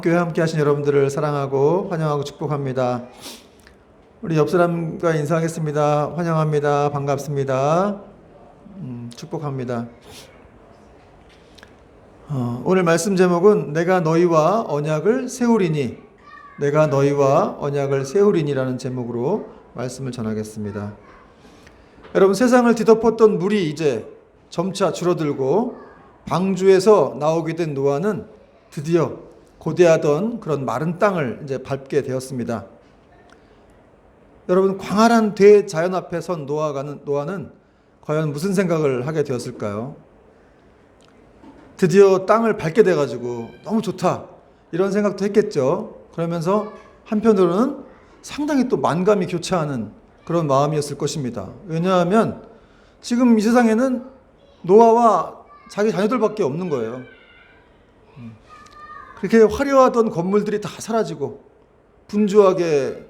교회 함께 하신 여러분들을 사랑하고 환영하고 축복합니다. 우리 옆 사람과 인사하겠습니다. 환영합니다. 반갑습니다. 축복합니다. 오늘 말씀 제목은 내가 너희와 언약을 세우리니, 내가 너희와 언약을 세우리니라는 제목으로 말씀을 전하겠습니다. 여러분, 세상을 뒤덮었던 물이 이제 점차 줄어들고 방주에서 나오게 된 노아는 드디어 고대하던 그런 마른 땅을 이제 밟게 되었습니다. 여러분, 광활한 대자연 앞에 선 노아는 과연 무슨 생각을 하게 되었을까요? 드디어 땅을 밟게 돼가지고 너무 좋다, 이런 생각도 했겠죠. 그러면서 한편으로는 상당히 또 만감이 교차하는 그런 마음이었을 것입니다. 왜냐하면 지금 이 세상에는 노아와 자기 자녀들밖에 없는 거예요. 그렇게 화려하던 건물들이 다 사라지고 분주하게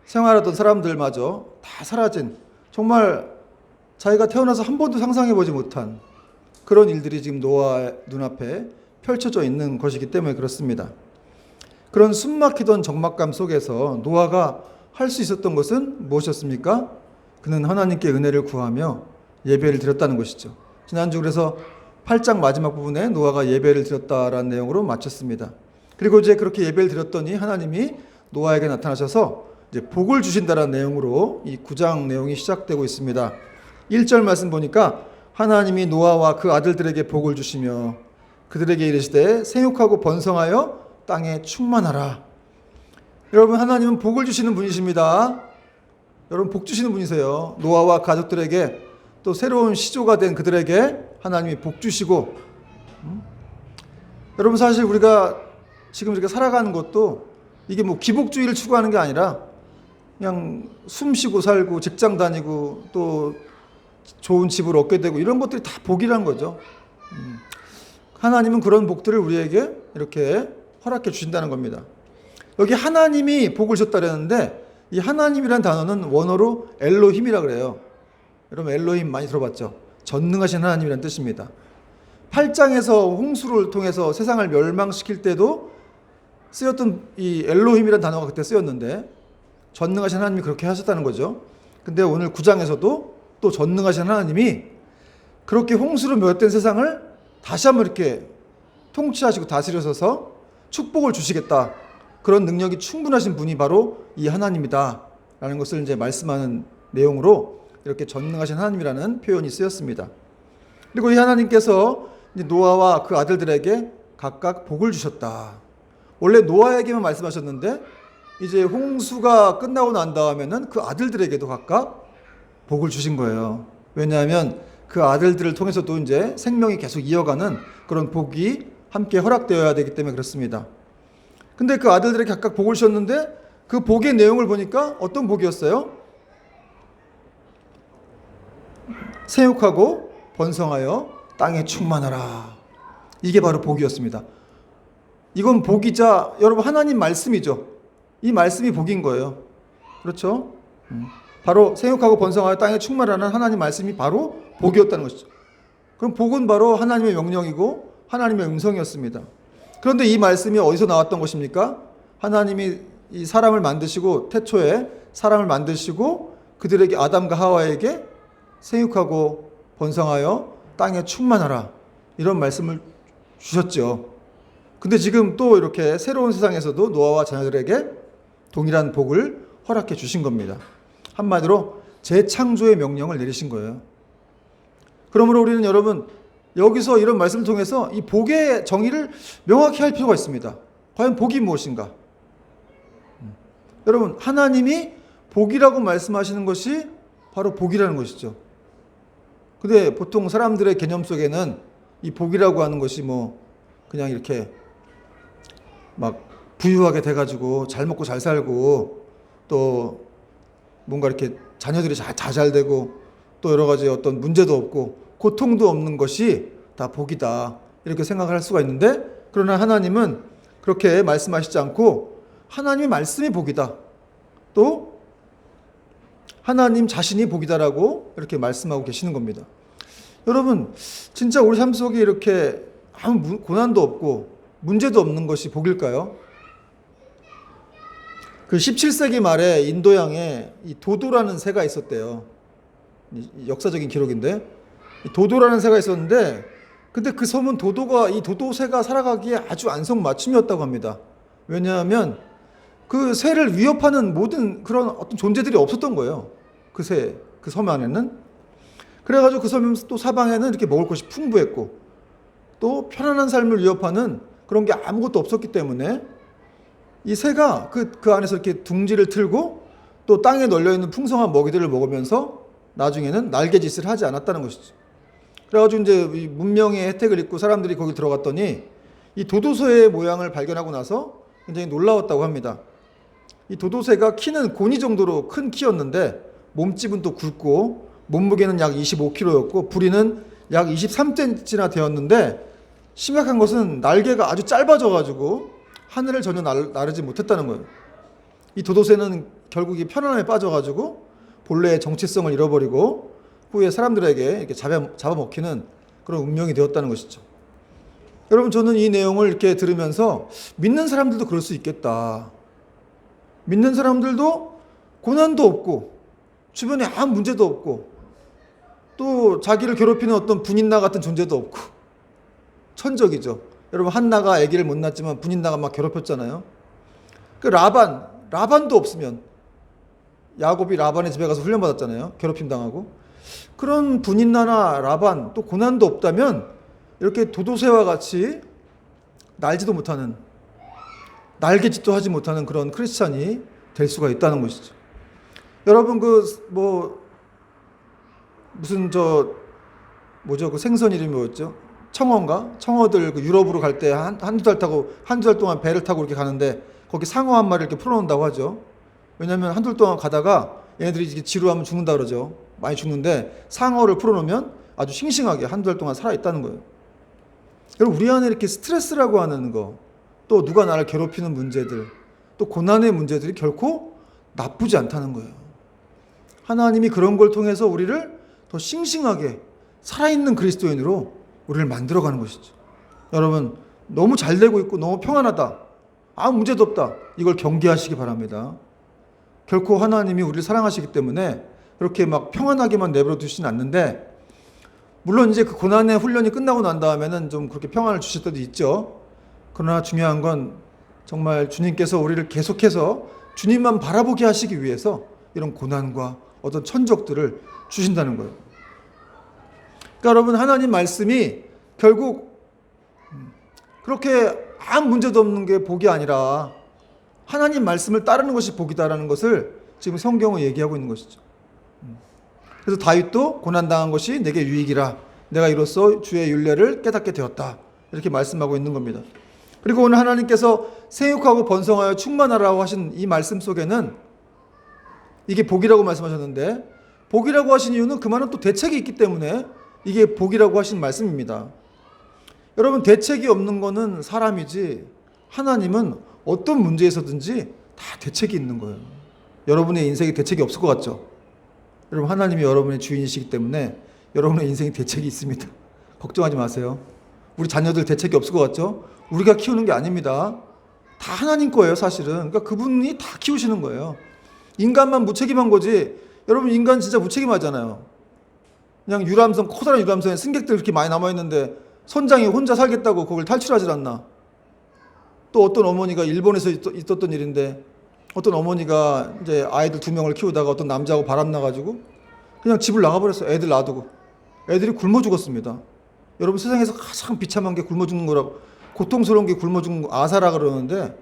생활하던 사람들마저 다 사라진, 정말 자기가 태어나서 한 번도 상상해보지 못한 그런 일들이 지금 노아의 눈앞에 펼쳐져 있는 것이기 때문에 그렇습니다. 그런 숨막히던 적막감 속에서 노아가 할 수 있었던 것은 무엇이었습니까? 그는 하나님께 은혜를 구하며 예배를 드렸다는 것이죠. 지난주 그래서 8장 마지막 부분에 노아가 예배를 드렸다라는 내용으로 마쳤습니다. 그리고 이제 그렇게 예배를 드렸더니 하나님이 노아에게 나타나셔서 이제 복을 주신다라는 내용으로 이 9장 내용이 시작되고 있습니다. 1절 말씀 보니까 하나님이 노아와 그 아들들에게 복을 주시며 그들에게 이르시되 생육하고 번성하여 땅에 충만하라. 여러분, 하나님은 복을 주시는 분이십니다. 여러분, 복 주시는 분이세요. 노아와 가족들에게, 또 새로운 시조가 된 그들에게 하나님이 복 주시고, 여러분, 사실 우리가 지금 이렇게 살아가는 것도 이게 뭐 기복주의를 추구하는 게 아니라 그냥 숨 쉬고 살고 직장 다니고 또 좋은 집을 얻게 되고 이런 것들이 다 복이란 거죠. 하나님은 그런 복들을 우리에게 이렇게 허락해 주신다는 겁니다. 여기 하나님이 복을 줬다 그랬는데 이 하나님이란 단어는 원어로 엘로힘이라 그래요. 여러분, 엘로힘 많이 들어봤죠? 전능하신 하나님이라는 뜻입니다. 8장에서 홍수를 통해서 세상을 멸망시킬 때도 쓰였던 이 엘로힘이라는 단어가 그때 쓰였는데 전능하신 하나님이 그렇게 하셨다는 거죠. 근데 오늘 9장에서도 또 전능하신 하나님이 그렇게 홍수로 멸된 세상을 다시 한번 이렇게 통치하시고 다스려서서 축복을 주시겠다, 그런 능력이 충분하신 분이 바로 이 하나님이다 라는 것을 이제 말씀하는 내용으로 이렇게 전능하신 하나님이라는 표현이 쓰였습니다. 그리고 이 하나님께서 노아와 그 아들들에게 각각 복을 주셨다. 원래 노아에게만 말씀하셨는데 이제 홍수가 끝나고 난 다음에는 그 아들들에게도 각각 복을 주신 거예요. 왜냐하면 그 아들들을 통해서도 이제 생명이 계속 이어가는 그런 복이 함께 허락되어야 되기 때문에 그렇습니다. 근데 그 아들들에게 각각 복을 주셨는데 그 복의 내용을 보니까 어떤 복이었어요? 생육하고 번성하여 땅에 충만하라. 이게 바로 복이었습니다. 이건 복이자 여러분 하나님 말씀이죠. 이 말씀이 복인 거예요. 그렇죠? 바로 생육하고 번성하여 땅에 충만하라는 하나님 말씀이 바로 복이었다는 것이죠. 그럼 복은 바로 하나님의 명령이고 하나님의 음성이었습니다. 그런데 이 말씀이 어디서 나왔던 것입니까? 하나님이 이 사람을 만드시고, 태초에 사람을 만드시고 그들에게, 아담과 하와에게 생육하고 번성하여 땅에 충만하라, 이런 말씀을 주셨죠. 근데 지금 또 이렇게 새로운 세상에서도 노아와 자녀들에게 동일한 복을 허락해 주신 겁니다. 한마디로 재창조의 명령을 내리신 거예요. 그러므로 우리는 여러분, 여기서 이런 말씀을 통해서 이 복의 정의를 명확히 할 필요가 있습니다. 과연 복이 무엇인가? 여러분, 하나님이 복이라고 말씀하시는 것이 바로 복이라는 것이죠. 근데 보통 사람들의 개념 속에는 이 복이라고 하는 것이 뭐 그냥 이렇게 막 부유하게 돼가지고 잘 먹고 잘 살고 또 뭔가 이렇게 자녀들이 잘 되고 또 여러 가지 어떤 문제도 없고 고통도 없는 것이 다 복이다, 이렇게 생각을 할 수가 있는데, 그러나 하나님은 그렇게 말씀하시지 않고 하나님의 말씀이 복이다, 또 하나님 자신이 복이다라고 이렇게 말씀하고 계시는 겁니다. 여러분, 진짜 우리 삶 속에 이렇게 아무 고난도 없고 문제도 없는 것이 복일까요? 그 17세기 말에 인도양에 이 도도라는 새가 있었대요. 역사적인 기록인데, 이 도도라는 새가 있었는데, 근데 그 섬은 이 도도새가 살아가기에 아주 안성맞춤이었다고 합니다. 왜냐하면 그 새를 위협하는 모든 그런 어떤 존재들이 없었던 거예요. 그 섬 안에는. 그래가지고 그 섬 또 사방에는 이렇게 먹을 것이 풍부했고, 또 편안한 삶을 위협하는 그런 게 아무것도 없었기 때문에 이 새가 그 안에서 이렇게 둥지를 틀고 또 땅에 널려있는 풍성한 먹이들을 먹으면서 나중에는 날개짓을 하지 않았다는 것이죠. 그래가지고 이제 이 문명의 혜택을 입고 사람들이 거기 들어갔더니 이 도도새의 모양을 발견하고 나서 굉장히 놀라웠다고 합니다. 이 도도새가 키는 고니 정도로 큰 키였는데 몸집은 또 굵고 몸무게는 약 25kg였고 부리는 약 23cm나 되었는데 심각한 것은 날개가 아주 짧아져가지고 하늘을 전혀 나르지 못했다는 거예요. 이 도도새는 결국 이 편안함에 빠져가지고 본래의 정체성을 잃어버리고 후에 사람들에게 이렇게 잡아먹히는 그런 운명이 되었다는 것이죠. 여러분, 저는 이 내용을 이렇게 들으면서 믿는 사람들도 그럴 수 있겠다. 믿는 사람들도 고난도 없고 주변에 아무 문제도 없고 또 자기를 괴롭히는 어떤 분인나 같은 존재도 없고 천적이죠. 여러분, 한나가 아기를 못 낳았지만 분인나가 막 괴롭혔잖아요. 그 라반도 없으면 야곱이 라반의 집에 가서 훈련받았잖아요. 괴롭힘 당하고. 그런 분인나나 라반 또 고난도 없다면 이렇게 도도새와 같이 날지도 못하는 날개짓도 하지 못하는 그런 크리스찬이 될 수가 있다는 것이죠. 여러분 그 생선 이름이 뭐였죠? 청어들 그 유럽으로 갈 때 한두 달 동안 배를 타고 이렇게 가는데 거기 상어 한 마리 이렇게 풀어놓는다고 하죠. 왜냐하면 한두 달 동안 가다가 얘네들이 이렇게 지루하면 죽는다 그러죠. 많이 죽는데 상어를 풀어놓으면 아주 싱싱하게 한두 달 동안 살아있다는 거예요. 여러분, 우리 안에 이렇게 스트레스라고 하는 거, 또 누가 나를 괴롭히는 문제들, 또 고난의 문제들이 결코 나쁘지 않다는 거예요. 하나님이 그런 걸 통해서 우리를 더 싱싱하게 살아있는 그리스도인으로 우리를 만들어가는 것이죠. 여러분, 너무 잘 되고 있고 너무 평안하다, 아무 문제도 없다, 이걸 경계하시기 바랍니다. 결코 하나님이 우리를 사랑하시기 때문에 그렇게 막 평안하게만 내버려 두시진 않는데, 물론 이제 그 고난의 훈련이 끝나고 난 다음에는 좀 그렇게 평안을 주실 때도 있죠. 그러나 중요한 건 정말 주님께서 우리를 계속해서 주님만 바라보게 하시기 위해서 이런 고난과 어떤 천적들을 주신다는 거예요. 그러니까 여러분, 하나님 말씀이 결국 그렇게 아무 문제도 없는 게 복이 아니라 하나님 말씀을 따르는 것이 복이다라는 것을 지금 성경은 얘기하고 있는 것이죠. 그래서 다윗도 고난당한 것이 내게 유익이라, 내가 이로써 주의 율례를 깨닫게 되었다, 이렇게 말씀하고 있는 겁니다. 그리고 오늘 하나님께서 생육하고 번성하여 충만하라고 하신 이 말씀 속에는 이게 복이라고 말씀하셨는데, 복이라고 하신 이유는 그만한 또 대책이 있기 때문에 이게 복이라고 하신 말씀입니다. 여러분, 대책이 없는 거는 사람이지 하나님은 어떤 문제에서든지 다 대책이 있는 거예요. 여러분의 인생에 대책이 없을 것 같죠? 여러분, 하나님이 여러분의 주인이시기 때문에 여러분의 인생에 대책이 있습니다. 걱정하지 마세요. 우리 자녀들 대책이 없을 것 같죠? 우리가 키우는 게 아닙니다. 다 하나님 거예요, 사실은. 그러니까 그분이 다 키우시는 거예요. 인간만 무책임한 거지. 여러분, 인간 진짜 무책임하잖아요. 그냥 커다란 유람선에 승객들 이렇게 많이 남아있는데 선장이 혼자 살겠다고 그걸 탈출하질 않나. 또 어떤 어머니가 일본에서 있었던 일인데, 어떤 어머니가 이제 아이들 2명을 키우다가 어떤 남자하고 바람나가지고 그냥 집을 나가버렸어요. 애들 놔두고. 애들이 굶어 죽었습니다. 여러분, 세상에서 가장 비참한 게 굶어 죽는 거라고, 고통스러운 게 굶어 죽는 거, 아사라 그러는데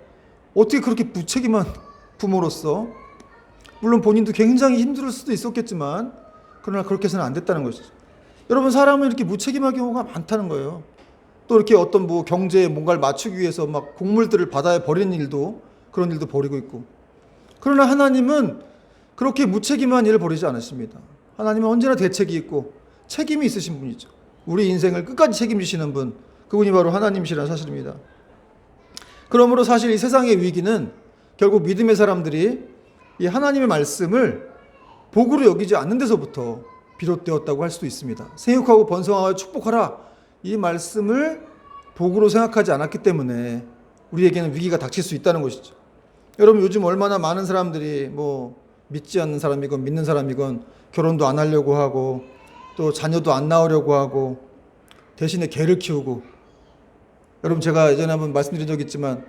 어떻게 그렇게 무책임한 부모로서, 물론 본인도 굉장히 힘들 수도 있었겠지만 그러나 그렇게 해서는 안 됐다는 것이죠. 여러분, 사람은 이렇게 무책임한 경우가 많다는 거예요. 또 이렇게 어떤 경제에 뭔가를 맞추기 위해서 막 곡물들을 바다에 버리는 일도, 그런 일도 벌이고 있고. 그러나 하나님은 그렇게 무책임한 일을 벌이지 않으십니다. 하나님은 언제나 대책이 있고 책임이 있으신 분이죠. 우리 인생을 끝까지 책임지시는 분, 그분이 바로 하나님이시라는 사실입니다. 그러므로 사실 이 세상의 위기는 결국 믿음의 사람들이 이 하나님의 말씀을 복으로 여기지 않는 데서부터 비롯되었다고 할 수도 있습니다. 생육하고 번성하여 축복하라, 이 말씀을 복으로 생각하지 않았기 때문에 우리에게는 위기가 닥칠 수 있다는 것이죠. 여러분, 요즘 얼마나 많은 사람들이 뭐 믿지 않는 사람이건 믿는 사람이건 결혼도 안 하려고 하고 또 자녀도 안 낳으려고 하고 대신에 개를 키우고, 여러분 제가 예전에 한번 말씀드린 적이 있지만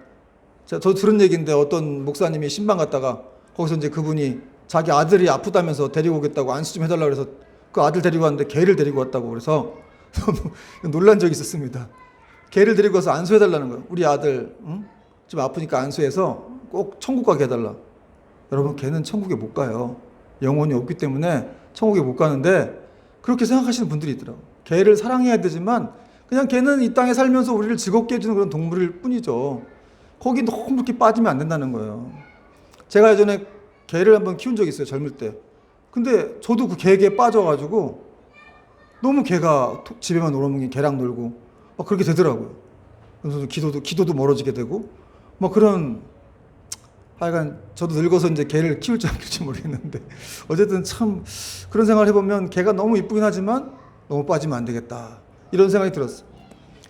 저도 들은 얘기인데, 어떤 목사님이 신방 갔다가 거기서 이제 그분이 자기 아들이 아프다면서 데리고 오겠다고 안수 좀 해달라고 그래서 그 아들 데리고 왔는데 개를 데리고 왔다고 그래서 놀란 적이 있었습니다. 개를 데리고 와서 안수해달라는 거예요. 우리 아들 좀 아프니까 안수해서 꼭 천국 가게 해달라. 여러분, 개는 천국에 못 가요. 영혼이 없기 때문에 천국에 못 가는데 그렇게 생각하시는 분들이 있더라고요. 개를 사랑해야 되지만 그냥 개는 이 땅에 살면서 우리를 즐겁게 해주는 그런 동물일 뿐이죠. 거기 너무 그렇게 빠지면 안 된다는 거예요. 제가 예전에 개를 한번 키운 적이 있어요, 젊을 때. 근데 저도 그 개에 빠져가지고 너무 개가 집에만 오면 개랑 놀고 막 그렇게 되더라고요. 그래서 기도도 멀어지게 되고 뭐 그런, 하여간 저도 늙어서 이제 개를 키울지 안 키울지 모르겠는데 어쨌든 참 그런 생각을 해보면 개가 너무 이쁘긴 하지만 너무 빠지면 안 되겠다, 이런 생각이 들었어요.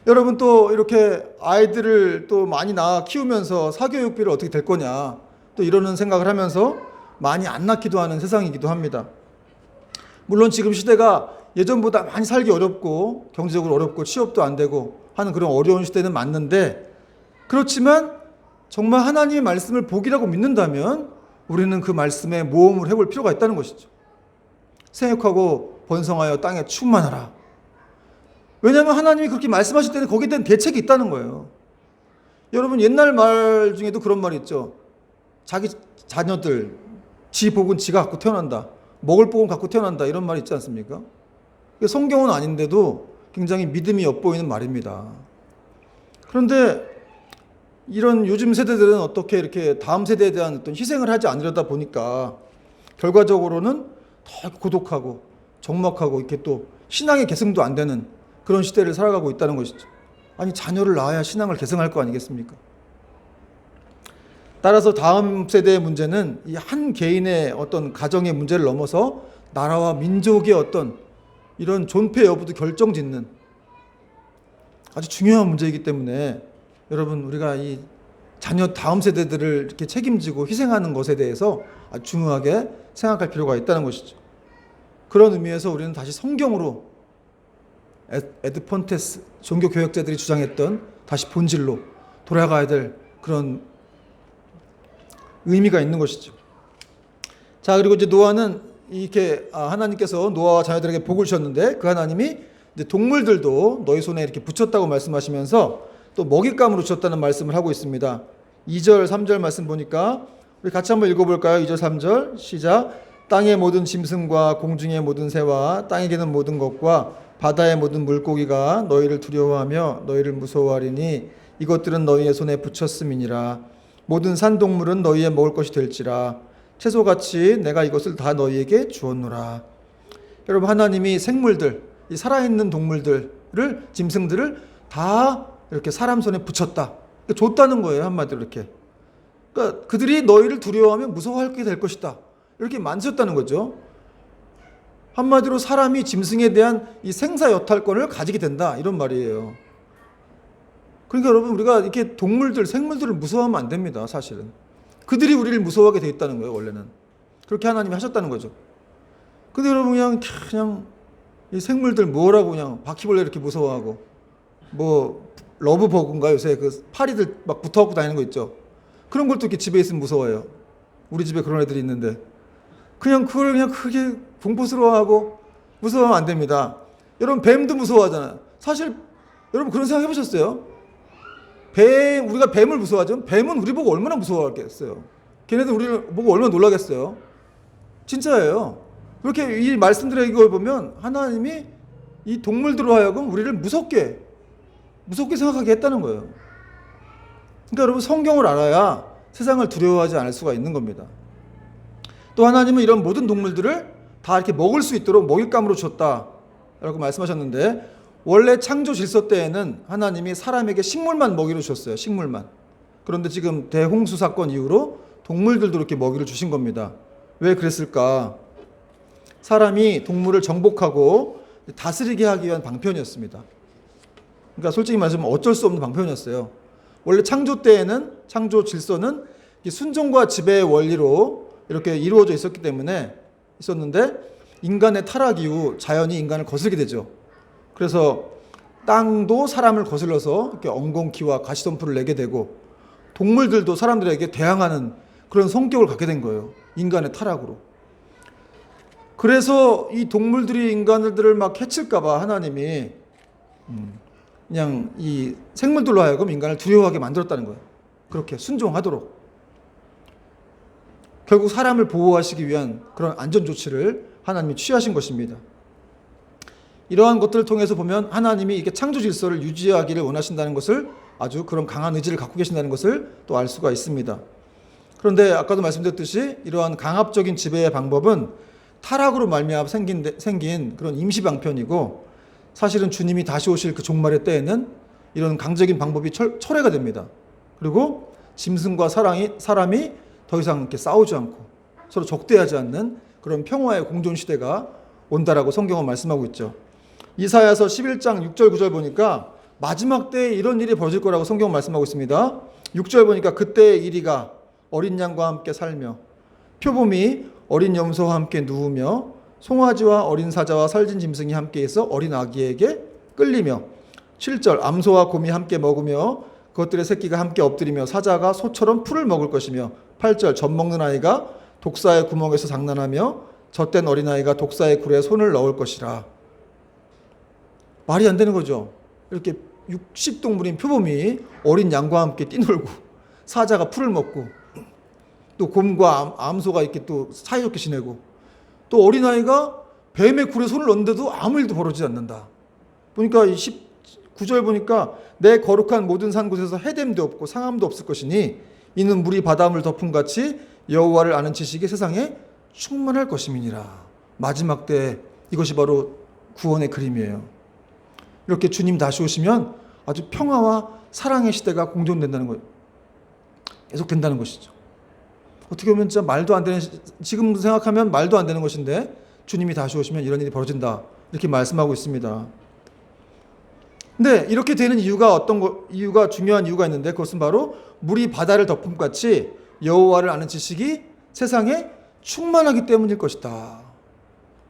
여러분, 또 이렇게 아이들을 또 많이 낳아 키우면서 사교육비를 어떻게 될 거냐, 또 이러는 생각을 하면서 많이 안 낳기도 하는 세상이기도 합니다. 물론 지금 시대가 예전보다 많이 살기 어렵고 경제적으로 어렵고 취업도 안 되고 하는 그런 어려운 시대는 맞는데, 그렇지만 정말 하나님의 말씀을 복이라고 믿는다면 우리는 그 말씀에 모험을 해볼 필요가 있다는 것이죠. 생육하고 번성하여 땅에 충만하라. 왜냐하면 하나님이 그렇게 말씀하실 때는 거기에 대한 대책이 있다는 거예요. 여러분, 옛날 말 중에도 그런 말이 있죠. 자기 자녀들, 지 복은 지가 갖고 태어난다, 먹을 복은 갖고 태어난다, 이런 말이 있지 않습니까? 성경은 아닌데도 굉장히 믿음이 엿보이는 말입니다. 그런데 이런 요즘 세대들은 어떻게 이렇게 다음 세대에 대한 어떤 희생을 하지 않으려다 보니까 결과적으로는 더 고독하고 적막하고 이렇게 또 신앙의 계승도 안 되는 그런 시대를 살아가고 있다는 것이죠. 아니, 자녀를 낳아야 신앙을 계승할 거 아니겠습니까? 따라서 다음 세대의 문제는 이 한 개인의 어떤 가정의 문제를 넘어서 나라와 민족의 어떤 이런 존폐 여부도 결정짓는 아주 중요한 문제이기 때문에 여러분, 우리가 이 자녀 다음 세대들을 이렇게 책임지고 희생하는 것에 대해서 아주 중요하게 생각할 필요가 있다는 것이죠. 그런 의미에서 우리는 다시 성경으로, 에드폰테스 종교교역자들이 주장했던 다시 본질로 돌아가야 될 그런 의미가 있는 것이죠. 자, 그리고 이제 노아는 이렇게 하나님께서 노아와 자녀들에게 복을 주셨는데 그 하나님이 이제 동물들도 너희 손에 이렇게 붙였다고 말씀하시면서 또 먹잇감으로 주셨다는 말씀을 하고 있습니다. 2절, 3절 말씀 보니까 우리 같이 한번 읽어볼까요? 2절, 3절 시작. 땅의 모든 짐승과 공중의 모든 새와 땅에 기는 모든 것과 바다의 모든 물고기가 너희를 두려워하며 너희를 무서워하리니 이것들은 너희의 손에 붙였음이니라. 모든 산동물은 너희의 먹을 것이 될지라. 채소같이 내가 이것을 다 너희에게 주었노라. 여러분, 하나님이 생물들, 이 살아있는 동물들을, 짐승들을 다 이렇게 사람 손에 붙였다, 줬다는 거예요. 한마디로 이렇게. 그러니까 그들이 너희를 두려워하면 무서워하게 될 것이다, 이렇게 만드셨다는 거죠. 한마디로 사람이 짐승에 대한 이 생사 여탈권을 가지게 된다, 이런 말이에요. 그러니까 여러분, 우리가 이렇게 동물들, 생물들을 무서워하면 안 됩니다. 사실은 그들이 우리를 무서워하게 돼 있다는 거예요. 원래는 그렇게 하나님이 하셨다는 거죠. 근데 여러분, 그냥 이 생물들 뭐라고 그냥 바퀴벌레 이렇게 무서워하고, 뭐 러브버그인가 요새 그 파리들 막 붙어갖고 다니는 거 있죠. 그런 걸 또 이렇게 집에 있으면 무서워해요. 우리 집에 그런 애들이 있는데 그냥 그걸 그냥 크게 공포스러워하고 무서워하면 안 됩니다. 여러분, 뱀도 무서워하잖아요. 사실 여러분, 그런 생각 해보셨어요? 우리가 뱀을 무서워하죠. 뱀은 우리 보고 얼마나 무서워하겠어요. 걔네들 우리를 보고 얼마나 놀라겠어요. 진짜예요. 그렇게 이 말씀들의 이걸 보면 하나님이 이 동물들로 하여금 우리를 무섭게 생각하게 했다는 거예요. 그러니까 여러분, 성경을 알아야 세상을 두려워하지 않을 수가 있는 겁니다. 또 하나님은 이런 모든 동물들을 다 이렇게 먹을 수 있도록 먹잇감으로 주셨다라고 말씀하셨는데, 원래 창조 질서 때에는 하나님이 사람에게 식물만 먹이로 주셨어요. 식물만. 그런데 지금 대홍수 사건 이후로 동물들도 이렇게 먹이를 주신 겁니다. 왜 그랬을까? 사람이 동물을 정복하고 다스리게 하기 위한 방편이었습니다. 그러니까 솔직히 말하면 어쩔 수 없는 방편이었어요. 원래 창조 때에는 창조 질서는 순종과 지배의 원리로 이렇게 이루어져 있었는데 인간의 타락 이후 자연이 인간을 거슬게 되죠. 그래서 땅도 사람을 거슬러서 이렇게 엉겅퀴와 가시덤불을 내게 되고 동물들도 사람들에게 대항하는 그런 성격을 갖게 된 거예요. 인간의 타락으로. 그래서 이 동물들이 인간들을 막 해칠까봐 하나님이 그냥 이 생물들로 하여금 인간을 두려워하게 만들었다는 거예요. 그렇게 순종하도록. 결국 사람을 보호하시기 위한 그런 안전 조치를 하나님이 취하신 것입니다. 이러한 것들을 통해서 보면 하나님이 이렇게 창조 질서를 유지하기를 원하신다는 것을, 아주 그런 강한 의지를 갖고 계신다는 것을 또 알 수가 있습니다. 그런데 아까도 말씀드렸듯이 이러한 강압적인 지배의 방법은 타락으로 말미암아 생긴 그런 임시방편이고, 사실은 주님이 다시 오실 그 종말의 때에는 이런 강적인 방법이 철회가 됩니다. 그리고 짐승과 사람이 더 이상 이렇게 싸우지 않고 서로 적대하지 않는 그런 평화의 공존 시대가 온다라고 성경은 말씀하고 있죠. 이사야서 11장 6절 9절 보니까 마지막 때에 이런 일이 벌어질 거라고 성경은 말씀하고 있습니다. 6절 보니까 그때의 이리가 어린 양과 함께 살며 표범이 어린 염소와 함께 누우며 송아지와 어린 사자와 살진 짐승이 함께해서 어린 아기에게 끌리며 7절 암소와 곰이 함께 먹으며 그것들의 새끼가 함께 엎드리며 사자가 소처럼 풀을 먹을 것이며 8절 젖 먹는 아이가 독사의 구멍에서 장난하며 젖된 어린아이가 독사의 굴에 손을 넣을 것이라. 말이 안 되는 거죠. 이렇게 육식동물인 표범이 어린 양과 함께 뛰놀고 사자가 풀을 먹고 또 곰과 암소가 이렇게 또 사이좋게 지내고 또 어린아이가 뱀의 굴에 손을 넣는데도 아무 일도 벌어지지 않는다. 보니까 19절 보니까 내 거룩한 모든 산 곳에서 해됨도 없고 상함도 없을 것이니 이는 물이 바닷물 덮음 같이 여호와를 아는 지식이 세상에 충만할 것임이니라. 마지막 때 이것이 바로 구원의 그림이에요. 이렇게 주님 다시 오시면 아주 평화와 사랑의 시대가 공존된다는 거예요. 계속된다는 것이죠. 어떻게 보면 진짜 말도 안 되는, 지금 생각하면 말도 안 되는 것인데 주님이 다시 오시면 이런 일이 벌어진다, 이렇게 말씀하고 있습니다. 근데 이렇게 되는 이유가 중요한 이유가 있는데, 그것은 바로 물이 바다를 덮음 같이 여호와를 아는 지식이 세상에 충만하기 때문일 것이다.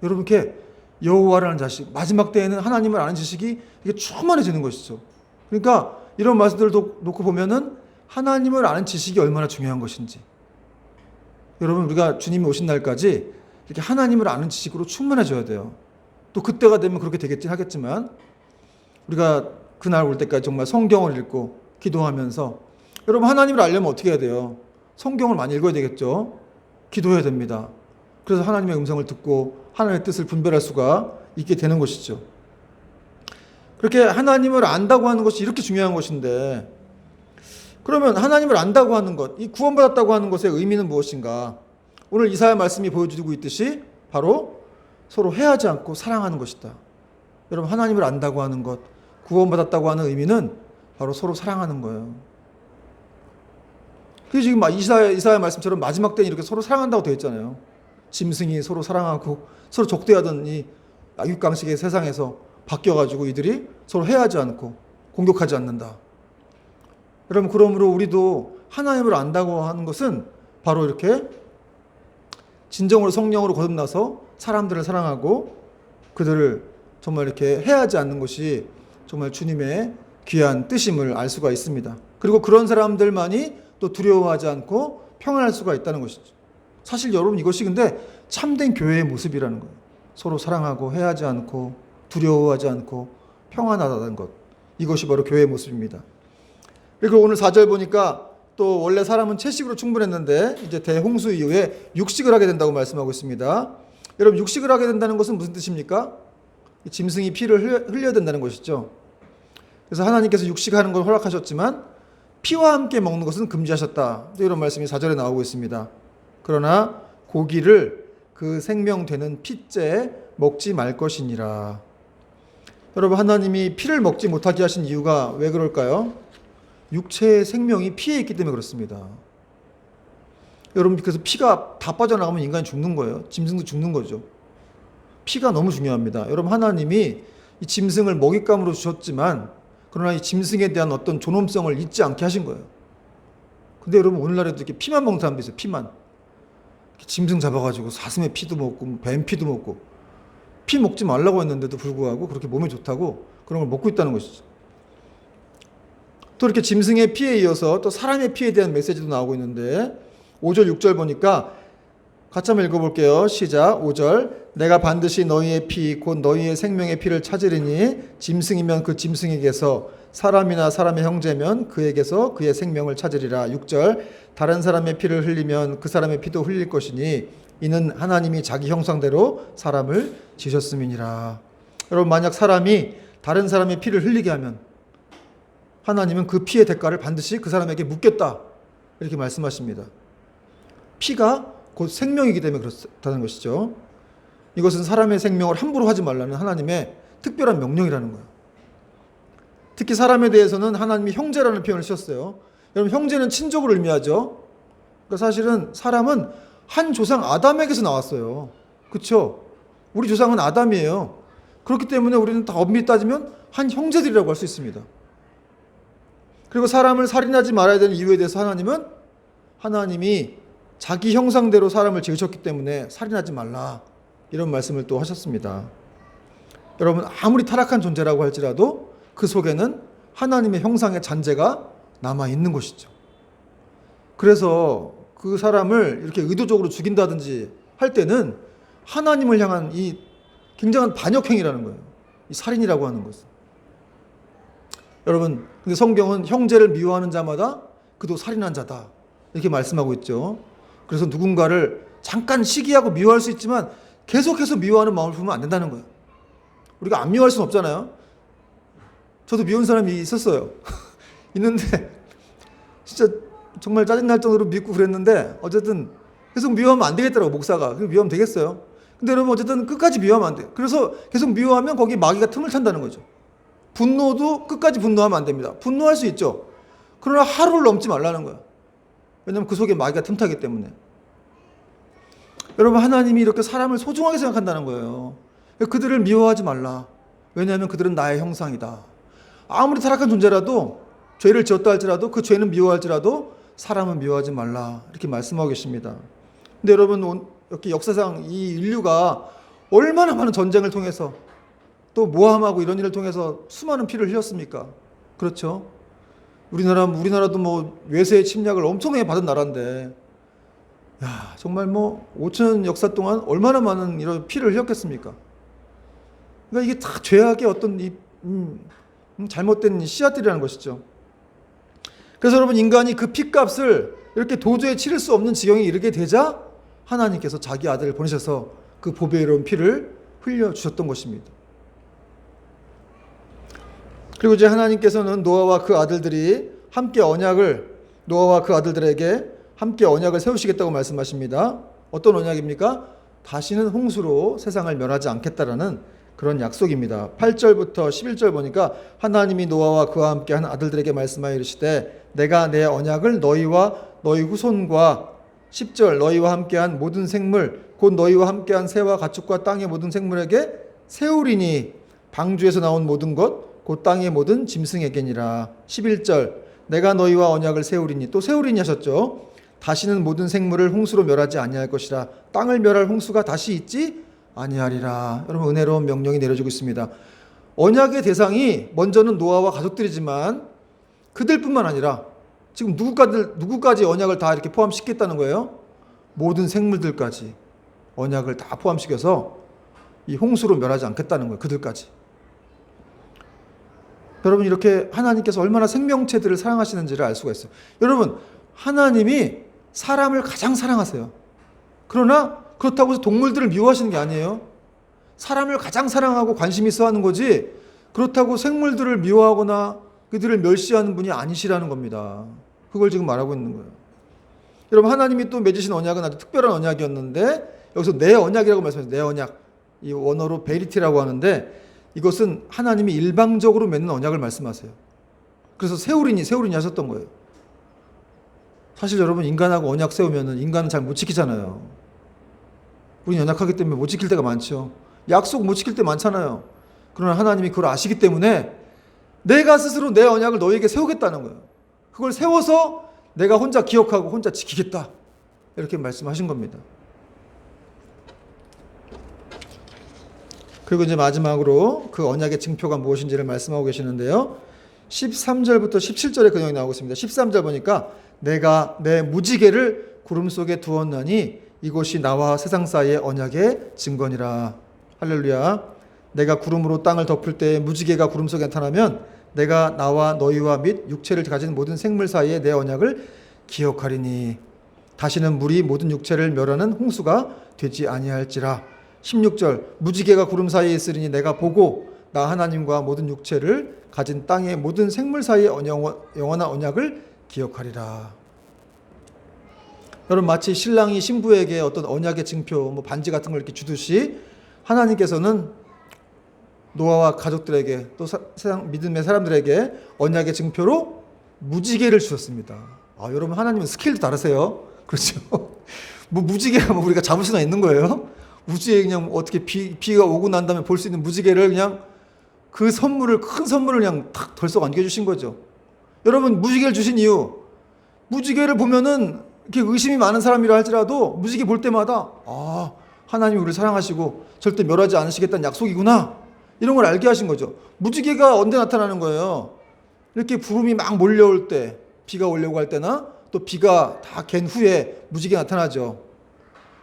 여러분, 이렇게 여호와를 아는 지식, 마지막 때에는 하나님을 아는 지식이 이게 충만해지는 것이죠. 그러니까 이런 말씀들을 놓고 보면은 하나님을 아는 지식이 얼마나 중요한 것인지, 여러분, 우리가 주님이 오신 날까지 이렇게 하나님을 아는 지식으로 충만해져야 돼요. 또 그때가 되면 그렇게 되겠긴 하겠지만, 우리가 그날 올 때까지 정말 성경을 읽고 기도하면서, 여러분, 하나님을 알려면 어떻게 해야 돼요? 성경을 많이 읽어야 되겠죠. 기도해야 됩니다. 그래서 하나님의 음성을 듣고 하나님의 뜻을 분별할 수가 있게 되는 것이죠. 그렇게 하나님을 안다고 하는 것이 이렇게 중요한 것인데, 그러면 하나님을 안다고 하는 것, 이 구원받았다고 하는 것의 의미는 무엇인가? 오늘 이사야 말씀이 보여주고 있듯이 바로 서로 해하지 않고 사랑하는 것이다. 여러분, 하나님을 안다고 하는 것, 구원받았다고 하는 의미는 바로 서로 사랑하는 거예요. 그게 지금 이사야 말씀처럼 마지막 때는 이렇게 서로 사랑한다고 되어 있잖아요. 짐승이 서로 사랑하고 서로 적대하던 이 악육강식의 세상에서 바뀌어가지고 이들이 서로 해하지 않고 공격하지 않는다. 여러분, 그러므로 우리도 하나님을 안다고 하는 것은 바로 이렇게 진정으로 성령으로 거듭나서 사람들을 사랑하고 그들을 정말 이렇게 해하지 않는 것이 정말 주님의 귀한 뜻임을 알 수가 있습니다. 그리고 그런 사람들만이 또 두려워하지 않고 평안할 수가 있다는 것이죠. 사실 여러분, 이것이 근데 참된 교회의 모습이라는 거예요. 서로 사랑하고 해하지 않고 두려워하지 않고 평안하다는 것, 이것이 바로 교회의 모습입니다. 그리고 오늘 4절 보니까 또 원래 사람은 채식으로 충분했는데 이제 대홍수 이후에 육식을 하게 된다고 말씀하고 있습니다. 여러분, 육식을 하게 된다는 것은 무슨 뜻입니까? 짐승이 피를 흘려야 된다는 것이죠. 그래서 하나님께서 육식하는 걸 허락하셨지만 피와 함께 먹는 것은 금지하셨다, 이런 말씀이 4절에 나오고 있습니다. 그러나 고기를 그 생명되는 피째 먹지 말 것이니라. 여러분, 하나님이 피를 먹지 못하게 하신 이유가 왜 그럴까요? 육체의 생명이 피에 있기 때문에 그렇습니다. 여러분, 그래서 피가 다 빠져나가면 인간이 죽는 거예요. 짐승도 죽는 거죠. 피가 너무 중요합니다. 여러분, 하나님이 이 짐승을 먹잇감으로 주셨지만 그러나 이 짐승에 대한 어떤 존엄성을 잊지 않게 하신 거예요. 근데 여러분 오늘날에도 이렇게 피만 먹는 사람도 있어요. 피만. 짐승 잡아가지고 사슴의 피도 먹고 뱀 피도 먹고 피 먹지 말라고 했는데도 불구하고 그렇게 몸에 좋다고 그런 걸 먹고 있다는 것이죠. 또 이렇게 짐승의 피에 이어서 또 사람의 피에 대한 메시지도 나오고 있는데 5절 6절 보니까 같이 한번 읽어볼게요. 시작. 5절 내가 반드시 너희의 피 곧 너희의 생명의 피를 찾으리니 짐승이면 그 짐승에게서 사람이나 사람의 형제면 그에게서 그의 생명을 찾으리라. 6절 다른 사람의 피를 흘리면 그 사람의 피도 흘릴 것이니 이는 하나님이 자기 형상대로 사람을 지으셨음이니라. 여러분 만약 사람이 다른 사람의 피를 흘리게 하면 하나님은 그 피의 대가를 반드시 그 사람에게 묻겠다 이렇게 말씀하십니다. 피가 곧 생명이기 때문에 그렇다는 것이죠. 이것은 사람의 생명을 함부로 하지 말라는 하나님의 특별한 명령이라는 거예요. 특히 사람에 대해서는 하나님이 형제라는 표현을 쓰셨어요. 여러분 형제는 친족을 의미하죠. 그러니까 사실은 사람은 한 조상 아담에게서 나왔어요. 그렇죠? 우리 조상은 아담이에요. 그렇기 때문에 우리는 다 엄밀히 따지면 한 형제들이라고 할 수 있습니다. 그리고 사람을 살인하지 말아야 되는 이유에 대해서 하나님이 자기 형상대로 사람을 지으셨기 때문에 살인하지 말라 이런 말씀을 또 하셨습니다. 여러분 아무리 타락한 존재라고 할지라도 그 속에는 하나님의 형상의 잔재가 남아있는 것이죠. 그래서 그 사람을 이렇게 의도적으로 죽인다든지 할 때는 하나님을 향한 이 굉장한 반역행위라는 거예요. 이 살인이라고 하는 것은. 여러분 근데 성경은 형제를 미워하는 자마다 그도 살인한 자다 이렇게 말씀하고 있죠. 그래서 누군가를 잠깐 시기하고 미워할 수 있지만 계속해서 미워하는 마음을 품으면 안 된다는 거예요. 우리가 안 미워할 수는 없잖아요. 저도 미운 사람이 있었어요. 있는데 진짜 정말 짜증날 정도로 밉고 그랬는데 어쨌든 계속 미워하면 안 되겠더라고 목사가. 미워하면 되겠어요. 근데 여러분 어쨌든 끝까지 미워하면 안 돼요. 그래서 계속 미워하면 거기에 마귀가 틈을 탄다는 거죠. 분노도 끝까지 분노하면 안 됩니다. 분노할 수 있죠. 그러나 하루를 넘지 말라는 거예요. 왜냐하면 그 속에 마귀가 틈타기 때문에. 여러분 하나님이 이렇게 사람을 소중하게 생각한다는 거예요. 그들을 미워하지 말라. 왜냐하면 그들은 나의 형상이다. 아무리 타락한 존재라도 죄를 지었다 할지라도 그 죄는 미워할지라도 사람은 미워하지 말라 이렇게 말씀하고 계십니다. 근데 여러분 이렇게 역사상 이 인류가 얼마나 많은 전쟁을 통해서 또 모함하고 이런 일을 통해서 수많은 피를 흘렸습니까? 그렇죠? 우리나라도 뭐 외세의 침략을 엄청나게 받은 나라인데 야 정말 뭐 5천 역사 동안 얼마나 많은 이런 피를 흘렸겠습니까? 그러니까 이게 다 죄악의 어떤 잘못된 씨앗들이라는 것이죠. 그래서 여러분 인간이 그 피값을 이렇게 도저히 치를 수 없는 지경에 이르게 되자 하나님께서 자기 아들을 보내셔서 그 보배로운 피를 흘려주셨던 것입니다. 그리고 이제 하나님께서는 노아와 그 아들들에게 함께 언약을 세우시겠다고 말씀하십니다. 어떤 언약입니까? 다시는 홍수로 세상을 멸하지 않겠다라는 그런 약속입니다. 8절부터 11절 보니까 하나님이 노아와 그와 함께 한 아들들에게 말씀하여 이르시되 내가 내 언약을 너희와 너희 후손과 10절 너희와 함께한 모든 생물 곧 너희와 함께한 새와 가축과 땅의 모든 생물에게 세우리니 방주에서 나온 모든 것 곧 땅의 모든 짐승에게니라. 11절 내가 너희와 언약을 세우리니 또 세우리니 하셨죠. 다시는 모든 생물을 홍수로 멸하지 아니할 것이라. 땅을 멸할 홍수가 다시 있지 아니하리라. 여러분 은혜로운 명령이 내려지고 있습니다. 언약의 대상이 먼저는 노아와 가족들이지만 그들뿐만 아니라 지금 누구까지 언약을 다 이렇게 포함시켰다는 거예요? 모든 생물들까지 언약을 다 포함시켜서 이 홍수로 멸하지 않겠다는 거예요. 그들까지. 여러분 이렇게 하나님께서 얼마나 생명체들을 사랑하시는지를 알 수가 있어요. 여러분 하나님이 사람을 가장 사랑하세요. 그러나 그렇다고 해서 동물들을 미워하시는 게 아니에요. 사람을 가장 사랑하고 관심 있어 하는 거지 그렇다고 생물들을 미워하거나 그들을 멸시하는 분이 아니시라는 겁니다. 그걸 지금 말하고 있는 거예요. 여러분 하나님이 또 맺으신 언약은 아주 특별한 언약이었는데 여기서 내 언약이라고 말씀하셨어요. 내 언약. 이 원어로 베리티라고 하는데 이것은 하나님이 일방적으로 맺는 언약을 말씀하세요. 그래서 세우리니 하셨던 거예요. 사실 여러분 인간하고 언약 세우면 인간은 잘 못 지키잖아요. 우리는 연약하기 때문에 못 지킬 때가 많죠. 약속 못 지킬 때 많잖아요. 그러나 하나님이 그걸 아시기 때문에 내가 스스로 내 언약을 너에게 세우겠다는 거예요. 그걸 세워서 내가 혼자 기억하고 혼자 지키겠다. 이렇게 말씀하신 겁니다. 그리고 이제 마지막으로 그 언약의 증표가 무엇인지를 말씀하고 계시는데요. 13절부터 17절에 그 내용이 나오고 있습니다. 13절 보니까 내가 내 무지개를 구름 속에 두었나니 이곳이 나와 세상 사이의 언약의 증거니라. 할렐루야. 내가 구름으로 땅을 덮을 때 무지개가 구름 속에 나타나면 내가 나와 너희와 및 육체를 가진 모든 생물 사이에 내 언약을 기억하리니 다시는 물이 모든 육체를 멸하는 홍수가 되지 아니할지라. 16절 무지개가 구름 사이에 있으리니 내가 보고 나 하나님과 모든 육체를 가진 땅의 모든 생물 사이의 영원한 언약을 기억하리라. 여러분 마치 신랑이 신부에게 어떤 언약의 증표 뭐 반지 같은 걸 이렇게 주듯이 하나님께서는 노아와 가족들에게 또 세상 믿음의 사람들에게 언약의 증표로 무지개를 주셨습니다. 여러분 하나님은 스케일도 다르세요. 그렇죠? 뭐 무지개가 뭐 우리가 잡을 수나 있는 거예요? 우주에 그냥 어떻게 비가 오고 난 다음에 볼 수 있는 무지개를 그냥 그 선물을 큰 선물을 그냥 탁 덜썩 안겨주신 거죠. 여러분 무지개를 주신 이유, 무지개를 보면은 이렇게 의심이 많은 사람이라 할지라도 무지개 볼 때마다 하나님이 우리를 사랑하시고 절대 멸하지 않으시겠다는 약속이구나 이런 걸 알게 하신 거죠. 무지개가 언제 나타나는 거예요? 이렇게 구름이 막 몰려올 때, 비가 오려고 할 때나 또 비가 다 갠 후에 무지개 나타나죠.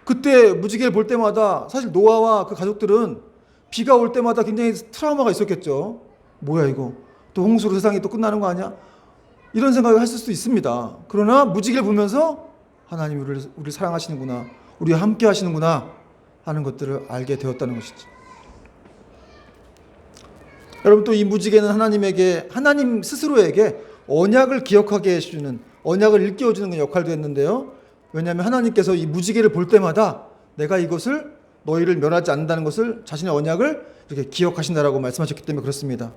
그때 무지개를 볼 때마다 사실 노아와 그 가족들은 비가 올 때마다 굉장히 트라우마가 있었겠죠. 뭐야 이거 또 홍수로 세상이 또 끝나는 거 아니야? 이런 생각을 했을 수도 있습니다. 그러나 무지개를 보면서 하나님이 우리를 사랑하시는구나, 우리와 함께 하시는구나 하는 것들을 알게 되었다는 것이죠. 여러분 또 이 무지개는 하나님 스스로에게 언약을 기억하게 해주는, 언약을 일깨워주는 역할도 했는데요. 왜냐하면 하나님께서 이 무지개를 볼 때마다 내가 이것을 너희를 멸하지 않는다는 것을, 자신의 언약을 이렇게 기억하신다라고 말씀하셨기 때문에 그렇습니다.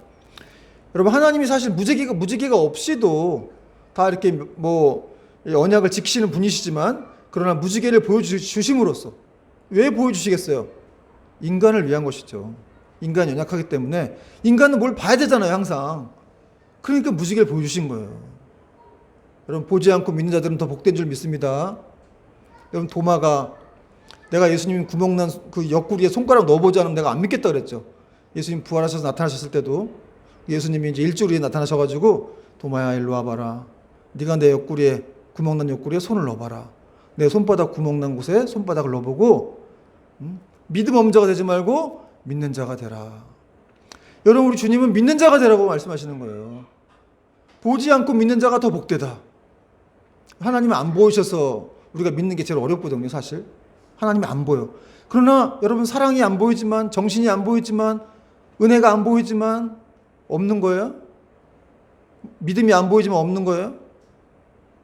여러분 하나님이 사실 무지개가 없이도 다 이렇게 뭐 언약을 지키시는 분이시지만, 그러나 무지개를 보여주심으로써 왜 보여주시겠어요? 인간을 위한 것이죠. 인간이 연약하기 때문에 인간은 뭘 봐야 되잖아요 항상. 그러니까 무지개를 보여주신 거예요. 여러분 보지 않고 믿는 자들은 더 복된 줄 믿습니다. 여러분 도마가 내가 예수님 구멍난 그 옆구리에 손가락 넣어보지 않으면 내가 안 믿겠다 그랬죠. 예수님 부활하셔서 나타나셨을 때도 예수님이 이제 일주일 후에 나타나셔가지고 도마야 일로 와봐라. 네가 내 옆구리에 구멍난 옆구리에 손을 넣어봐라. 내 손바닥 구멍난 곳에 손바닥을 넣어보고 믿음 없는 자가 되지 말고 믿는 자가 되라. 여러분 우리 주님은 믿는 자가 되라고 말씀하시는 거예요. 보지 않고 믿는 자가 더 복되다. 하나님은 안 보이셔서 우리가 믿는 게 제일 어렵거든요 사실. 하나님이 안 보여. 그러나 여러분 사랑이 안 보이지만, 정신이 안 보이지만, 은혜가 안 보이지만 없는 거예요? 믿음이 안 보이지만 없는 거예요?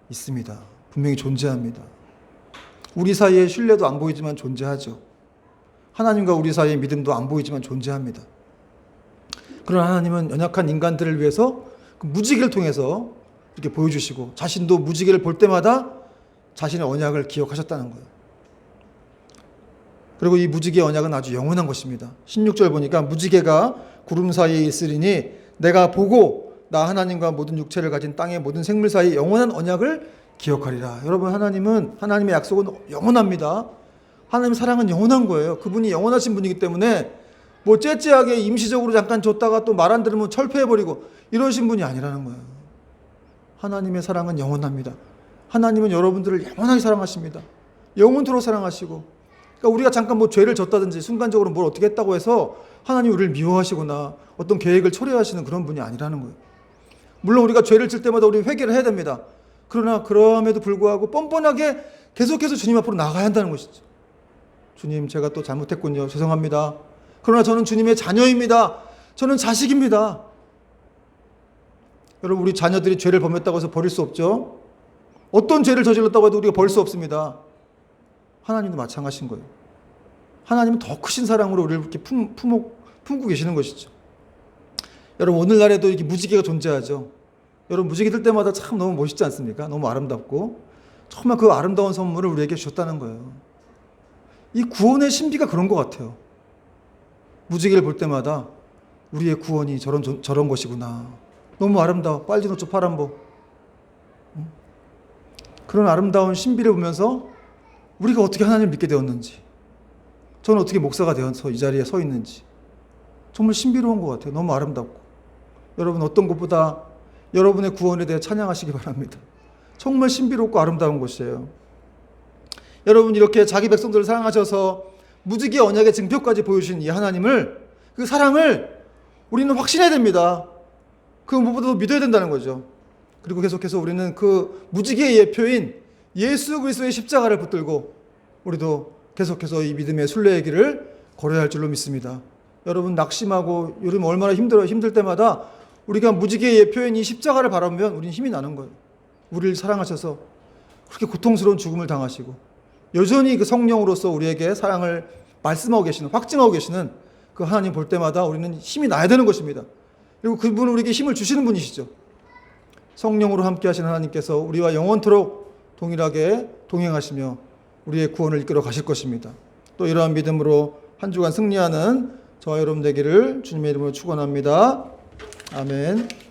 있습니다. 분명히 존재합니다. 우리 사이에 신뢰도 안 보이지만 존재하죠. 하나님과 우리 사이의 믿음도 안 보이지만 존재합니다. 그러나 하나님은 연약한 인간들을 위해서 그 무지개를 통해서 이렇게 보여주시고, 자신도 무지개를 볼 때마다 자신의 언약을 기억하셨다는 거예요. 그리고 이 무지개 언약은 아주 영원한 것입니다. 16절 보니까 무지개가 구름 사이에 있으리니 내가 보고 나 하나님과 모든 육체를 가진 땅의 모든 생물 사이 영원한 언약을 기억하리라. 여러분 하나님의 약속은 영원합니다. 하나님의 사랑은 영원한 거예요. 그분이 영원하신 분이기 때문에 뭐 째째하게 임시적으로 잠깐 줬다가 또 말 안 들으면 철폐해버리고 이러신 분이 아니라는 거예요. 하나님의 사랑은 영원합니다. 하나님은 여러분들을 영원하게 사랑하십니다. 영원토록 사랑하시고, 그러니까 우리가 잠깐 뭐 죄를 졌다든지 순간적으로 뭘 어떻게 했다고 해서 하나님이 우리를 미워하시거나 어떤 계획을 초래하시는 그런 분이 아니라는 거예요. 물론 우리가 죄를 질 때마다 우리 회개를 해야 됩니다. 그러나 그럼에도 불구하고 뻔뻔하게 계속해서 주님 앞으로 나가야 한다는 것이죠. 주님 제가 또 잘못했군요. 죄송합니다. 그러나 저는 주님의 자녀입니다. 저는 자식입니다. 여러분 우리 자녀들이 죄를 범했다고 해서 버릴 수 없죠. 어떤 죄를 저질렀다고 해도 우리가 버릴 수 없습니다. 하나님도 마찬가지인 거예요. 하나님은 더 크신 사랑으로 우리를 이렇게 품고 계시는 것이죠. 여러분 오늘날에도 이렇게 무지개가 존재하죠. 여러분 무지개 뜰 때마다 참 너무 멋있지 않습니까? 너무 아름답고 정말 그 아름다운 선물을 우리에게 주셨다는 거예요. 이 구원의 신비가 그런 것 같아요. 무지개를 볼 때마다 우리의 구원이 저런 것이구나. 너무 아름다워. 빨진 옷, 파란복. 그런 아름다운 신비를 보면서 우리가 어떻게 하나님을 믿게 되었는지, 저는 어떻게 목사가 되어서 이 자리에 서 있는지 정말 신비로운 것 같아요. 너무 아름답고. 여러분 어떤 것보다 여러분의 구원에 대해 찬양하시기 바랍니다. 정말 신비롭고 아름다운 것이에요. 여러분 이렇게 자기 백성들을 사랑하셔서 무지개 언약의 증표까지 보여주신 이 하나님을, 그 사랑을 우리는 확신해야 됩니다. 그 무엇보다도 믿어야 된다는 거죠. 그리고 계속해서 우리는 그 무지개의 예표인 예수 그리스도의 십자가를 붙들고 우리도 계속해서 이 믿음의 순례의 길을 걸어야 할 줄로 믿습니다. 여러분 낙심하고 요즘 얼마나 힘들 때마다 우리가 무지개의 예표인 이 십자가를 바라보면 우리는 힘이 나는 거예요. 우리를 사랑하셔서 그렇게 고통스러운 죽음을 당하시고 여전히 그 성령으로서 우리에게 사랑을 말씀하고 계시는, 확증하고 계시는 그 하나님 볼 때마다 우리는 힘이 나야 되는 것입니다. 그리고 그분은 우리에게 힘을 주시는 분이시죠. 성령으로 함께 하시는 하나님께서 우리와 영원토록 동일하게 동행하시며 우리의 구원을 이끌어 가실 것입니다. 또 이러한 믿음으로 한 주간 승리하는 저와 여러분 되기를 주님의 이름으로 축원합니다. 아멘.